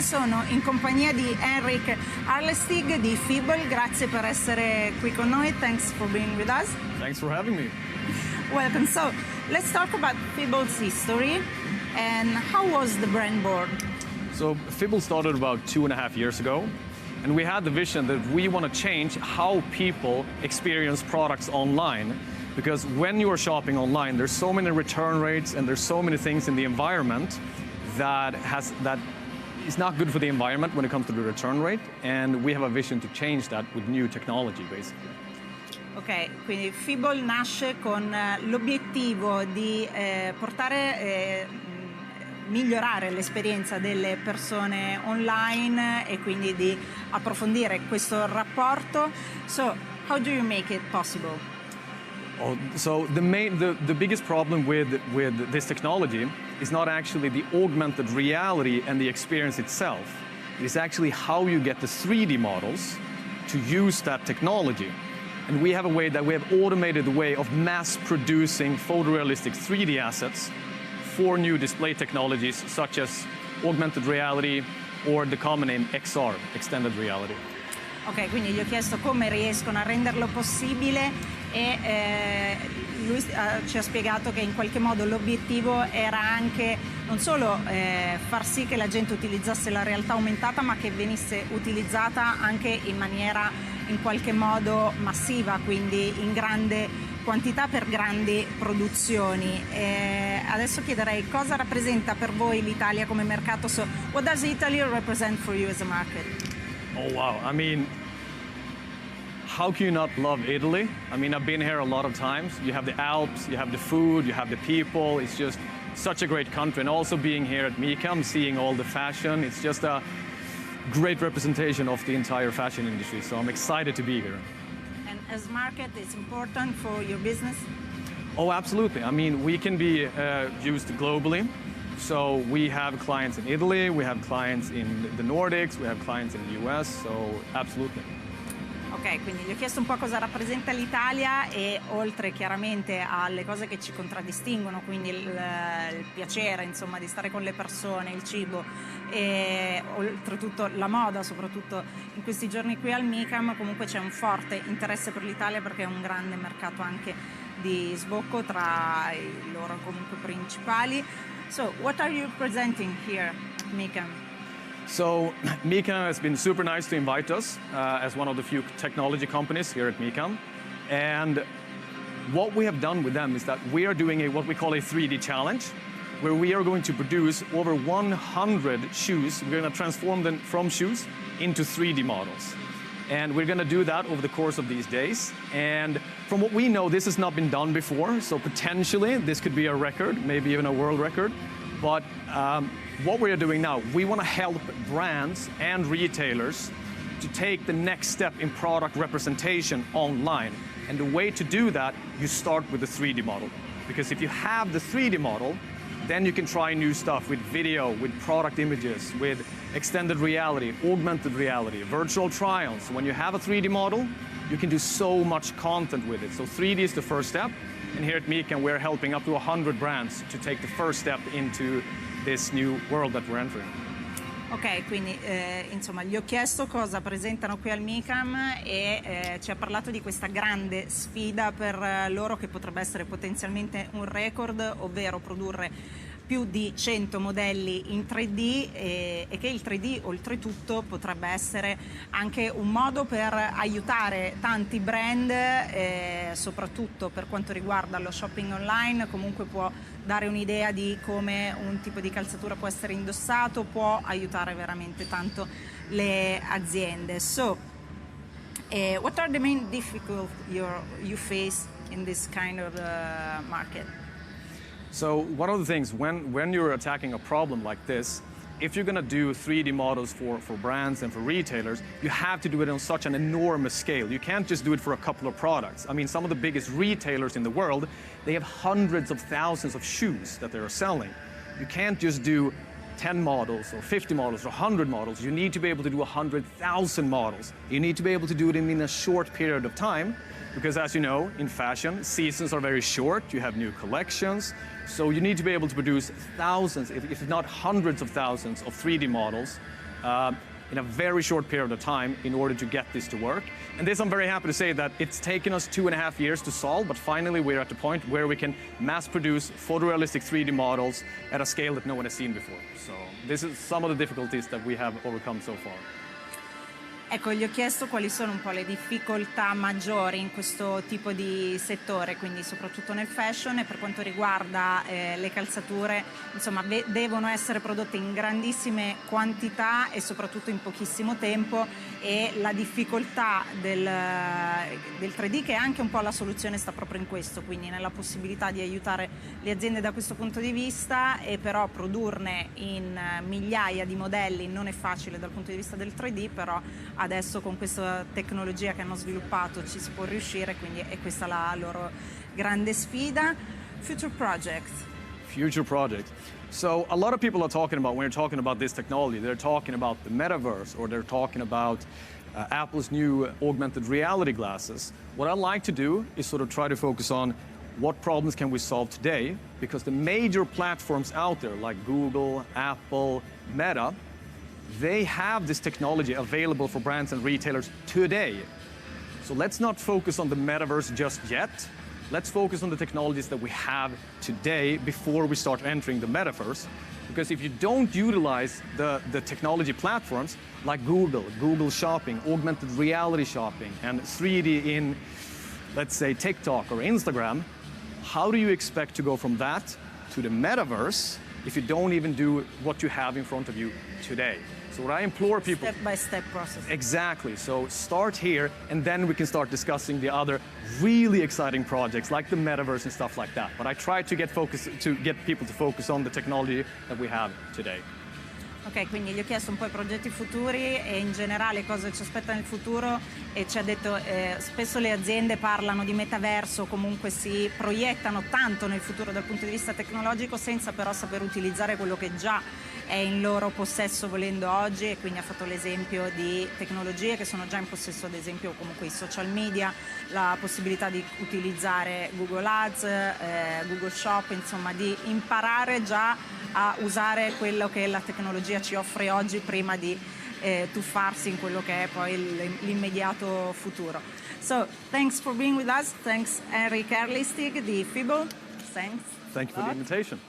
Sono in compagnia di Henrik Arlestig di Fibble. Grazie per essere qui con noi. Thanks for being with us. Thanks for having me. Welcome. So let's talk about Fibble's history and how was the brand born? So Fibble started about 2.5 years ago, and we had the vision that we want to change how people experience products online. Because when you are shopping online, there's so many return rates and there's so many things in the environment that is not good for the environment when it comes to the return rate, and we have a vision to change that with new technology, basically. Ok, quindi Fibble nasce con l'obiettivo di migliorare l'esperienza delle persone online e quindi di approfondire questo rapporto. So, how do you make it possible? Oh, so the biggest problem with this technology is not actually the augmented reality and the experience itself. It is actually how you get the 3D models to use that technology. And we have automated the way of mass producing photorealistic 3D assets for new display technologies such as augmented reality or the common name XR, extended reality. Ok, quindi gli ho chiesto come riescono a renderlo possibile e lui ci ha spiegato che in qualche modo l'obiettivo era anche non solo far sì che la gente utilizzasse la realtà aumentata, ma che venisse utilizzata anche in maniera in qualche modo massiva, quindi in grande quantità per grandi produzioni. Adesso chiederei cosa rappresenta per voi l'Italia come mercato. So, what does Italy represent for you as a market? Oh wow, I mean, how can you not love Italy? I mean, I've been here a lot of times. You have the Alps, you have the food, you have the people. It's just such a great country. And also being here at MICAM, seeing all the fashion, it's just a great representation of the entire fashion industry. So I'm excited to be here. And as market, it's important for your business? Oh, absolutely. I mean, we can be used globally. So we have clients in Italy, we have clients in the Nordics, we have clients in the US, so absolutely. Ok, quindi gli ho chiesto un po' cosa rappresenta l'Italia e oltre chiaramente alle cose che ci contraddistinguono, quindi il piacere insomma di stare con le persone, il cibo e oltretutto la moda, soprattutto in questi giorni qui al MICAM, comunque c'è un forte interesse per l'Italia perché è un grande mercato anche di sbocco tra i loro comunque principali. So, what are you presenting here, MICAM? So, MICAM has been super nice to invite us as one of the few technology companies here at MICAM. And what we have done with them is that we are doing what we call a 3D challenge, where we are going to produce over 100 shoes. We're going to transform them from shoes into 3D models. And we're going to do that over the course of these days. And from what we know, this has not been done before. So potentially, this could be a record, maybe even a world record. But what we are doing now, we want to help brands and retailers to take the next step in product representation online. And the way to do that, you start with the 3D model. Because if you have the 3D model, then you can try new stuff with video, with product images, with extended reality, augmented reality, virtual try-ons. When you have a 3D model, you can do so much content with it. So 3D is the first step. And here at MICAM, we're helping up to 100 brands to take the first step into this new world that we're entering. Ok, quindi insomma gli ho chiesto cosa presentano qui al MICAM e ci ha parlato di questa grande sfida per loro che potrebbe essere potenzialmente un record, ovvero produrre più di 100 modelli in 3D e che il 3D oltretutto potrebbe essere anche un modo per aiutare tanti brand, soprattutto per quanto riguarda lo shopping online. Comunque può dare un'idea di come un tipo di calzatura può essere indossato, può aiutare veramente tanto le aziende. So, what are the main difficulties you face in this kind of market? So one of the things, when you're attacking a problem like this, if you're going to do 3D models for brands and for retailers, you have to do it on such an enormous scale. You can't just do it for a couple of products. I mean, some of the biggest retailers in the world, they have hundreds of thousands of shoes that they're selling. You can't just do 10 models or 50 models or 100 models. You need to be able to do 100,000 models. You need to be able to do it in a short period of time. Because as you know, in fashion, seasons are very short, you have new collections, so you need to be able to produce thousands, if not hundreds of thousands of 3D models in a very short period of time in order to get this to work. And this, I'm very happy to say that it's taken us 2.5 years to solve, but finally we're at the point where we can mass produce photorealistic 3D models at a scale that no one has seen before. So this is some of the difficulties that we have overcome so far. Ecco, gli ho chiesto quali sono un po' le difficoltà maggiori in questo tipo di settore, quindi soprattutto nel fashion, e per quanto riguarda le calzature, insomma, devono essere prodotte in grandissime quantità e soprattutto in pochissimo tempo, e la difficoltà del 3D, che è anche un po' la soluzione, sta proprio in questo, quindi nella possibilità di aiutare le aziende da questo punto di vista, e però produrne in migliaia di modelli non è facile dal punto di vista del 3D, però adesso con questa tecnologia che hanno sviluppato ci si può riuscire, quindi è questa la loro grande sfida. Future projects. Future projects. So a lot of people are talking about, when you're talking about this technology, they're talking about the metaverse, or they're talking about Apple's new augmented reality glasses. What I like to do is sort of try to focus on what problems can we solve today, because the major platforms out there like Google, Apple, Meta, they have this technology available for brands and retailers today. So let's not focus on the metaverse just yet. Let's focus on the technologies that we have today before we start entering the metaverse. Because if you don't utilize the technology platforms like Google Shopping, augmented reality shopping, and 3D in, let's say, TikTok or Instagram, how do you expect to go from that to the metaverse if you don't even do what you have in front of you today? So what I implore people... Step-by-step process. Exactly. So start here, and then we can start discussing the other really exciting projects like the metaverse and stuff like that. But I try to get people to focus on the technology that we have today. Ok, quindi gli ho chiesto un po' i progetti futuri e in generale cosa ci aspetta nel futuro, e ci ha detto spesso le aziende parlano di metaverso, comunque si proiettano tanto nel futuro dal punto di vista tecnologico senza però saper utilizzare quello che già è in loro possesso volendo oggi, e quindi ha fatto l'esempio di tecnologie che sono già in possesso, ad esempio comunque i social media, la possibilità di utilizzare Google Ads, Google Shop, insomma di imparare già a usare quello che la tecnologia ci offre oggi prima di tuffarsi in quello che è poi l'immediato futuro. So, thanks for being with us. Thanks Henrik Erlistig di Fibo. Thanks. Thank you for the invitation.